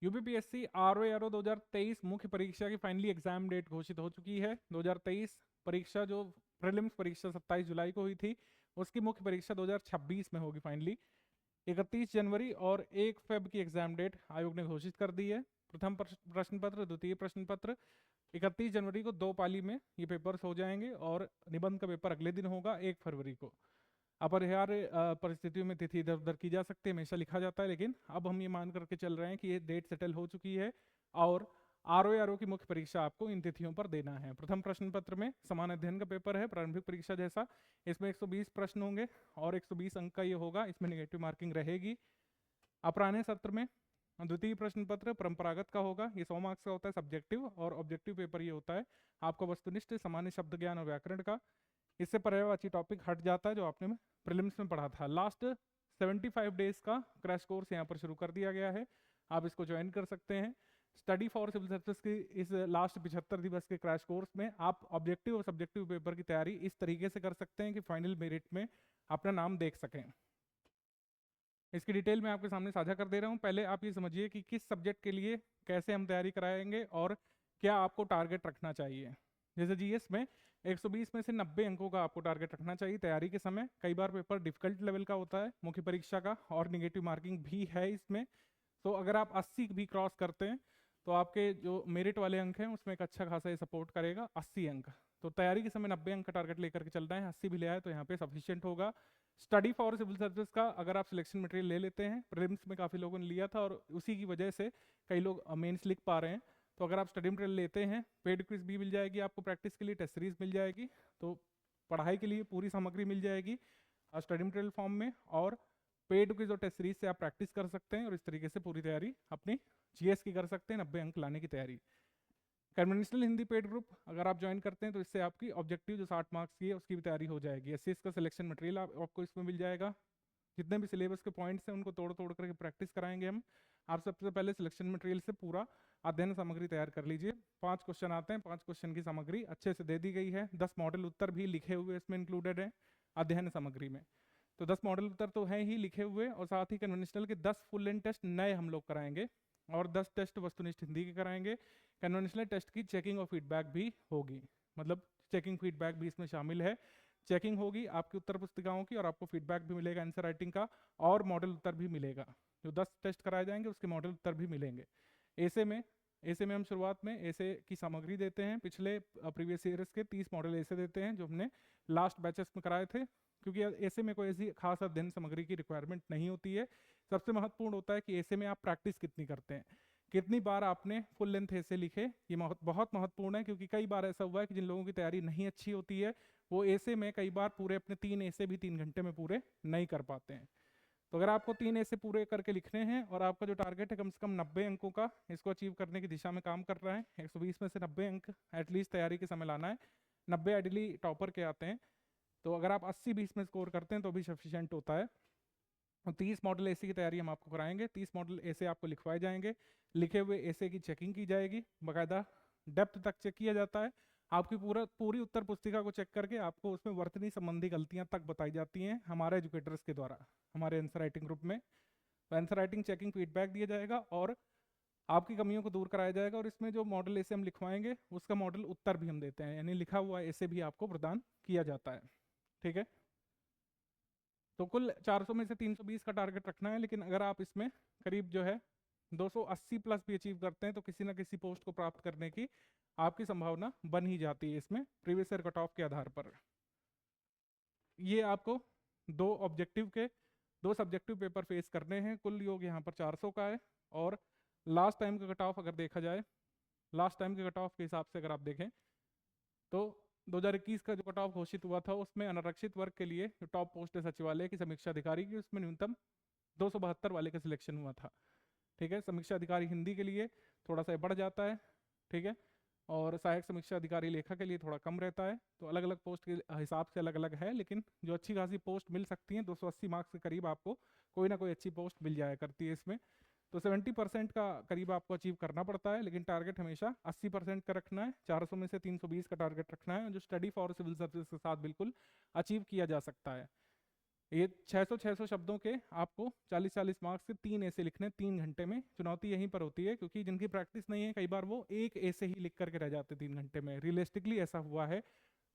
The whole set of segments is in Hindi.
यूपीपीएससी आरओ 2023 मुख्य परीक्षा की फाइनली एग्जाम डेट घोषित हो चुकी है। 2023 परीक्षा जो प्रीलिम्स परीक्षा 27 जुलाई को हुई थी, उसकी मुख्य परीक्षा 2026 में होगी फाइनली। 31 जनवरी और 1 फेब की एग्जाम डेट आयोग ने घोषित कर दी है। प्रथम प्रश्न पत्र, द्वितीय प्रश्न पत्र 31 जनवरी को 2 पाली में ये पेपर्स हो जाएंगे और निबंध का पेपर अगले दिन होगा 1 फरवरी को। अपरिहार्य परिस्थितियों में तिथि इधर उधर की जा सकती है, हमेशा लिखा जाता है, लेकिन अब हम ये मान करके चल रहे हैं कि ये डेट सेटल हो चुकी है और आरओ की मुख्य परीक्षा आपको इन तिथियों पर देना है। प्रथम प्रश्न पत्र में समान अध्ययन का पेपर है, प्रारंभिक परीक्षा जैसा। इसमें 120 प्रश्न होंगे और 120 अंक का ये होगा, इसमें नेगेटिव मार्किंग रहेगी। अपराह्न सत्र में द्वितीय प्रश्न पत्र परंपरागत का होगा, ये 100 मार्क्स का होता है सब्जेक्टिव, और ऑब्जेक्टिव पेपर ये होता है आपका वस्तुनिष्ठ सामान्य शब्द ज्ञान और व्याकरण का। इससे पर्यायवाची टॉपिक हट जाता है जो आपने प्रीलिम्स में पढ़ा था। लास्ट 75 डेज का क्रैश कोर्स यहाँ पर शुरू कर दिया गया है, आप इसको ज्वाइन कर सकते हैं। स्टडी फॉर सिविल सर्विसेज की इस लास्ट 75 दिवस के क्रैश कोर्स में आप ऑब्जेक्टिव और सब्जेक्टिव पेपर की तैयारी इस तरीके से कर सकते हैं कि फाइनल मेरिट में अपना नाम देख सकें। इसकी डिटेल मैं आपके सामने साझा कर दे रहा हूँ। पहले आप ये समझिए कि किस सब्जेक्ट के लिए कैसे हम तैयारी कराएंगे और क्या आपको टारगेट रखना चाहिए। जैसे जीएस में 120 में से 90 अंकों का आपको टारगेट रखना चाहिए तैयारी के समय। कई बार पेपर डिफिकल्ट लेवल का होता है मुख्य परीक्षा का, और निगेटिव मार्किंग भी है इसमें। तो अगर आप 80 भी क्रॉस करते हैं तो आपके जो मेरिट वाले अंक हैं उसमें एक अच्छा खासा ये सपोर्ट करेगा, 80 अंक। तो तैयारी के समय 90 अंक का टारगेट लेकर के चलना है, 80 भी ले आए तो यहाँ पे सफिशियंट होगा। स्टडी फॉर सिविल सर्विस का अगर आप सिलेक्शन मटेरियल ले लेते हैं, प्रीलिम्स में काफ़ी लोगों ने लिया था और उसी की वजह से कई लोग मेंस लिख पा रहे हैं, तो अगर आप स्टडी मटेरियल लेते हैं, पेड क्विज भी मिल जाएगी आपको प्रैक्टिस के लिए, टेस्ट सीरीज मिल जाएगी, तो पढ़ाई के लिए पूरी सामग्री मिल जाएगी स्टडी मटेरियल फॉर्म में, और पेड क्विज और टेस्ट सीरीज से आप प्रैक्टिस कर सकते हैं और इस तरीके से पूरी तैयारी अपनी जीएस की कर सकते हैं, 90 अंक लाने की तैयारी। कन्वेंशनल हिंदी पेड ग्रुप अगर आप ज्वाइन करते हैं तो इससे आपकी ऑब्जेक्टिव जो 60 मार्क्स की है उसकी भी तैयारी हो जाएगी। एससीएस का सिलेक्शन मटेरियल आपको इसमें मिल जाएगा, जितने भी सिलेबस के पॉइंट्स हैं उनको तोड़ तोड़ करके प्रैक्टिस कराएंगे हम। आप सबसे पहले सिलेक्शन मटेरियल से पूरा अध्ययन सामग्री तैयार कर लीजिए। 5 क्वेश्चन आते हैं, 5 क्वेश्चन की सामग्री अच्छे से दे दी गई है, 10 मॉडल उत्तर भी लिखे हुए इसमें इंक्लूडेड है अध्ययन सामग्री में। तो 10 मॉडल उत्तर तो हैं ही लिखे हुए, और साथ ही कन्वेंशनल के 10 फुल लेंथ टेस्ट नए हम लोग कराएंगे और 10 टेस्ट वस्तुनिष्ठ हिंदी के कराएंगे। कन्वेंशनल टेस्ट की चेकिंग और फीडबैक भी होगी, मतलब चेकिंग फीडबैक भी इसमें शामिल है। चेकिंग होगी आपकी उत्तर पुस्तिकाओं की और आपको फीडबैक भी मिलेगा आंसर राइटिंग का, और मॉडल उत्तर भी मिलेगा। जो 10 टेस्ट कराए जाएंगे उसके मॉडल उत्तर भी मिलेंगे। ऐसे में हम शुरुआत में ऐसे की सामग्री देते हैं, पिछले प्रीवियस ईयर्स के 30 मॉडल ऐसे देते हैं जो हमने लास्ट बैचेस में कराए थे, क्योंकि ऐसे में कोई ऐसी खास अध्ययन सामग्री की रिक्वायरमेंट नहीं होती है। सबसे महत्वपूर्ण होता है कि ऐसे में आप प्रैक्टिस कितनी करते हैं, कितनी बार आपने फुल लेंथ ऐसे लिखे, ये बहुत महत्वपूर्ण है, क्योंकि कई बार ऐसा हुआ है कि जिन लोगों की तैयारी नहीं अच्छी होती है वो ऐसे में कई बार पूरे अपने 3 ऐसे भी 3 घंटे में पूरे नहीं कर पाते हैं। तो अगर आपको 3 ऐसे पूरे करके लिखने हैं और आपका जो टारगेट है कम से कम 90 अंकों का, इसको अचीव करने की दिशा में काम कर रहा है, 120 में से 90 अंक एटलीस्ट तैयारी के समय लाना है। 90 आइडियली टॉपर के आते हैं, तो अगर आप 80-20 में स्कोर करते हैं तो भी सफिशियंट होता है। 30 मॉडल ऐसे की तैयारी हम आपको कराएंगे, 30 मॉडल ऐसे आपको लिखवाए जाएंगे, लिखे हुए ऐसे की चेकिंग की जाएगी, बाकायदा डेप्थ तक चेक किया जाता है। आपकी पूरी उत्तर पुस्तिका को चेक करके आपको उसमें वर्तनी संबंधी गलतियां तक बताई जाती हैं हमारे एजुकेटर्स के द्वारा, हमारे आंसर राइटिंग ग्रुप में। आंसर राइटिंग चेकिंग फीडबैक दिया जाएगा और आपकी कमियों को दूर कराया जाएगा, और इसमें जो मॉडल ऐसे हम लिखवाएंगे उसका मॉडल उत्तर भी हम देते हैं, यानी लिखा हुआ ऐसे भी आपको प्रदान किया जाता है। ठीक है, तो कुल 400 में से 320 का टारगेट रखना है, लेकिन अगर आप इसमें करीब जो है 280 प्लस भी अचीव करते हैं तो किसी ना किसी पोस्ट को प्राप्त करने की आपकी संभावना बन ही जाती है इसमें प्रीवियस ईयर कट ऑफ के आधार पर। ये आपको 2 सब्जेक्टिव पेपर फेस करने हैं, कुल योग यहाँ पर 400 का है। और लास्ट टाइम का कट ऑफ अगर देखा जाए, लास्ट टाइम के कट ऑफ के हिसाब से अगर आप देखें तो 2021 का जो कट ऑफ घोषित हुआ था उसमें अनारक्षित वर्ग के लिए जो टॉप पोस्ट है सचिवालय की समीक्षा अधिकारी की, उसमें न्यूनतम 272 वाले का सिलेक्शन हुआ था। ठीक है, समीक्षा अधिकारी हिंदी के लिए थोड़ा सा बढ़ जाता है, ठीक है, और सहायक समीक्षा अधिकारी लेखा के लिए थोड़ा कम रहता है। तो अलग अलग पोस्ट के हिसाब से अलग अलग है, लेकिन जो अच्छी खासी पोस्ट मिल सकती है 280 मार्क्स के करीब आपको कोई ना कोई अच्छी पोस्ट मिल जाया करती है इसमें। तो 70% का करीब आपको अचीव करना पड़ता है, लेकिन टारगेट हमेशा 80% का रखना है। 400 में से 320 का टारगेट रखना है, जो स्टडी फॉर सिविल सर्विस के साथ बिल्कुल अचीव किया जा सकता है। ये 600 शब्दों के आपको 40 मार्क्स के 3 ऐसे लिखने 3 घंटे में। चुनौती यहीं पर होती है, क्योंकि जिनकी प्रैक्टिस नहीं है कई बार वो एक ऐसे ही लिख करके रह जाते 3 घंटे में। रियलिस्टिकली ऐसा हुआ है,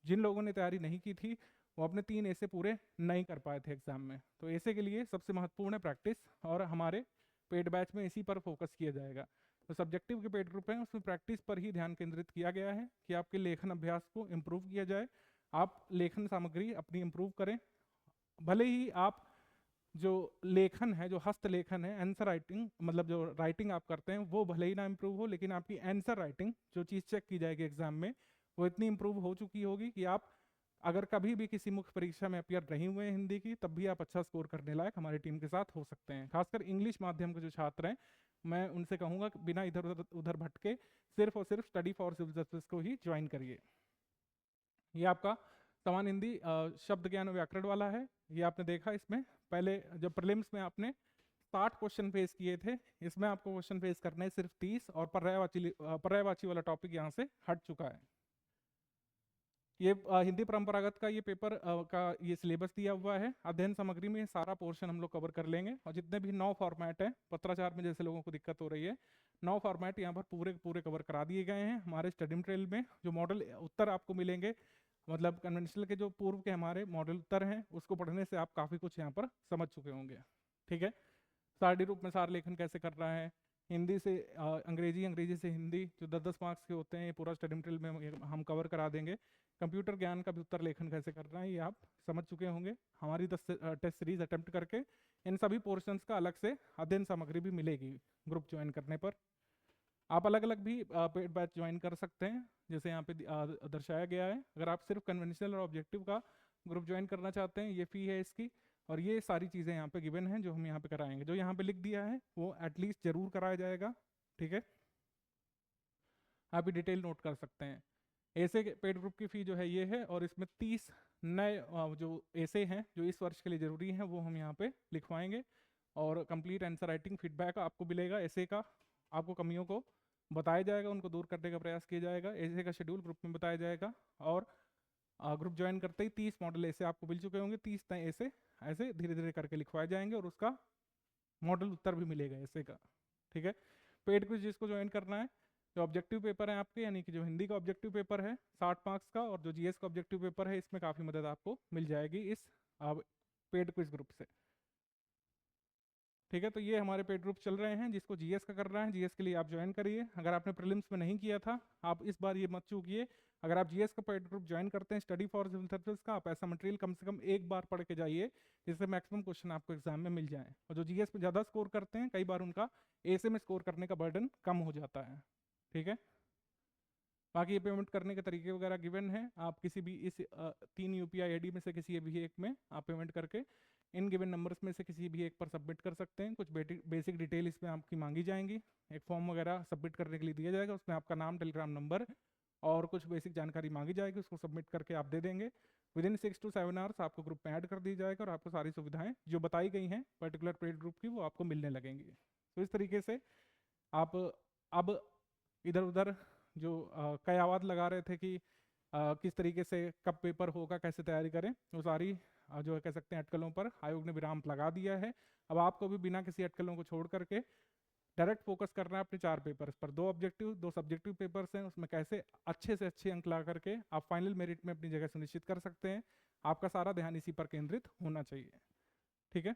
जिन लोगों ने तैयारी नहीं की थी वो अपने 3 ऐसे पूरे नहीं कर पाए थे एग्जाम में। तो ऐसे के लिए सबसे महत्वपूर्ण है प्रैक्टिस, और हमारे पेड बैच में इसी पर फोकस किया जाएगा। तो सब्जेक्टिव के पेड ग्रुप हैं उसमें प्रैक्टिस पर ही ध्यान केंद्रित किया गया है कि आपके लेखन अभ्यास को इम्प्रूव किया जाए, आप लेखन सामग्री अपनी इम्प्रूव करें। भले ही आप जो लेखन है, जो हस्त लेखन है, आंसर राइटिंग, मतलब जो राइटिंग आप करते हैं वो भले ही ना इम्प्रूव हो, लेकिन आपकी आंसर राइटिंग जो चीज़ चेक की जाएगी एग्जाम में वो इतनी इम्प्रूव हो चुकी होगी कि आप अगर कभी भी किसी मुख्य परीक्षा में अपियर नहीं हुए हैं हिंदी की, तब भी आप अच्छा स्कोर करने लायक हमारी टीम के साथ हो सकते हैं। खासकर इंग्लिश माध्यम के जो छात्र हैं, मैं उनसे कहूँगा कि बिना इधर उधर उधर भटके सिर्फ और सिर्फ स्टडी फॉर सिविल सर्विस को ही ज्वाइन करिए। ये आपका समान हिंदी शब्द ज्ञान और व्याकरण वाला है। ये आपने देखा, इसमें पहले जब प्रीलिम्स में आपने 60 क्वेश्चन फेस किए थे, इसमें आपको क्वेश्चन फेस करने सिर्फ 30, और पर्यायवाची वाला टॉपिक यहाँ से हट चुका है। ये हिंदी परंपरागत का ये पेपर का ये सिलेबस दिया हुआ है। अध्ययन सामग्री में सारा पोर्शन हम लोग कवर कर लेंगे, और जितने भी 9 फॉर्मेट है, पत्राचार में जैसे लोगों को दिक्कत हो रही है, 9 फॉर्मेट यहाँ पर पूरे पूरे कवर करा दिए गए हैं। हमारे स्टडी मटेरियल में जो मॉडल उत्तर आपको मिलेंगे, मतलब कन्वेंशनल के जो पूर्व के हमारे मॉडल उत्तर हैं, उसको पढ़ने से आप काफ़ी कुछ यहाँ पर समझ चुके होंगे। ठीक है, सारणी रूप में सार लेखन कैसे कर रहा है, हिंदी से अंग्रेजी, अंग्रेजी से हिंदी, जो 10-10 मार्क्स के होते हैं, ये पूरा स्टडी मटेरियल में हम कवर करा देंगे। कंप्यूटर ज्ञान का भी उत्तर लेखन कैसे करना है ये आप समझ चुके होंगे। हमारी 10 टेस्ट सीरीज अटेम्प्ट करके इन सभी पोर्शंस का अलग से अध्ययन सामग्री भी मिलेगी ग्रुप ज्वाइन करने पर। आप अलग अलग भी पेड बैच ज्वाइन कर सकते हैं, जैसे यहाँ पे दर्शाया गया है। अगर आप सिर्फ कन्वेंशनल और ऑब्जेक्टिव का ग्रुप ज्वाइन करना चाहते हैं, ये फ़ी है इसकी, और ये सारी चीज़ें यहाँ पे गिवन हैं जो हम यहाँ पे कराएंगे। जो यहाँ पे लिख दिया है वो एटलीस्ट जरूर कराया जाएगा। ठीक है, आप ये डिटेल नोट कर सकते हैं। ऐसे पेड ग्रुप की फ़ी जो है ये है, और इसमें 30 नए जो ऐसे हैं जो इस वर्ष के लिए ज़रूरी हैं वो हम यहाँ पे लिखवाएंगे, और कंप्लीट आंसर राइटिंग फीडबैक आपको मिलेगा ऐसे का। आपको कमियों को बताया जाएगा, उनको दूर करने का प्रयास किया जाएगा। ऐसे का शेड्यूल ग्रुप में बताया जाएगा, और ग्रुप ज्वाइन करते ही 30 मॉडल ऐसे आपको मिल चुके होंगे। 30 नए ऐसे ऐसे धीरे धीरे करके लिखवाए जाएंगे, और उसका मॉडल उत्तर भी मिलेगा ऐसे का। ठीक है, पेड क्विज जिसको ज्वाइन करना है, जो ऑब्जेक्टिव पेपर है आपके, यानी कि जो हिंदी का ऑब्जेक्टिव पेपर है 60 मार्क्स का, और जो जीएस का ऑब्जेक्टिव पेपर है, इसमें काफ़ी मदद आपको मिल जाएगी इस पेड क्विज ग्रुप से। ठीक है, तो ये हमारे पेड ग्रुप चल रहे हैं। जिसको जीएस का कर रहा है, जीएस के लिए आप ज्वाइन करिए। अगर आपने प्रीलिम्स में नहीं किया था, आप इस बार ये मत चूकिए। अगर आप जीएस का पेड ग्रुप ज्वाइन करते हैं स्टडी फॉर सिविल सर्विस का, आप ऐसा मटेरियल कम से कम एक बार पढ़ के जाइए, जिससे मैक्सिमम क्वेश्चन आपको एग्जाम में मिल जाए। और जो जीएस पे ज़्यादा स्कोर करते हैं, कई बार उनका ऐसे में स्कोर करने का बर्डन कम हो जाता है। ठीक है, बाकी ये पेमेंट करने के तरीके वगैरह गिवन है। आप किसी भी इस 3 यूपीआई आईडी में से किसी भी एक में आप पेमेंट करके इन गिवन नंबर्स में से किसी भी एक पर सबमिट कर सकते हैं। कुछ बेसिक डिटेल इसमें आपकी मांगी जाएंगी। एक फॉर्म वगैरह सबमिट करने के लिए दिया जाएगा, उसमें आपका नाम, टेलीग्राम नंबर और कुछ बेसिक जानकारी मांगी जाएगी। उसको सबमिट करके आप दे देंगे। विदिन 6 to 7 आवर्स आपको ग्रुप में ऐड कर दी जाएगा, और आपको सारी सुविधाएं जो बताई गई हैं पर्टिकुलर पेड ग्रुप की, वो आपको मिलने लगेंगी। तो इस तरीके से आप अब इधर उधर जो कयावाद लगा रहे थे कि किस तरीके से कब पेपर होगा, कैसे तैयारी करें, वो सारी जो है कह सकते हैं अटकलों पर आयोग ने विराम लगा दिया है। अब आपको भी बिना किसी अटकलों को छोड़ करके डायरेक्ट फोकस करना है अपने 4 पेपर्स पर। 2 ऑब्जेक्टिव, 2 सब्जेक्टिव पेपर्स हैं, उसमें कैसे अच्छे से अच्छे अंक ला करके आप फाइनल मेरिट में अपनी जगह सुनिश्चित कर सकते हैं। आपका सारा ध्यान इसी पर केंद्रित होना चाहिए। ठीक है।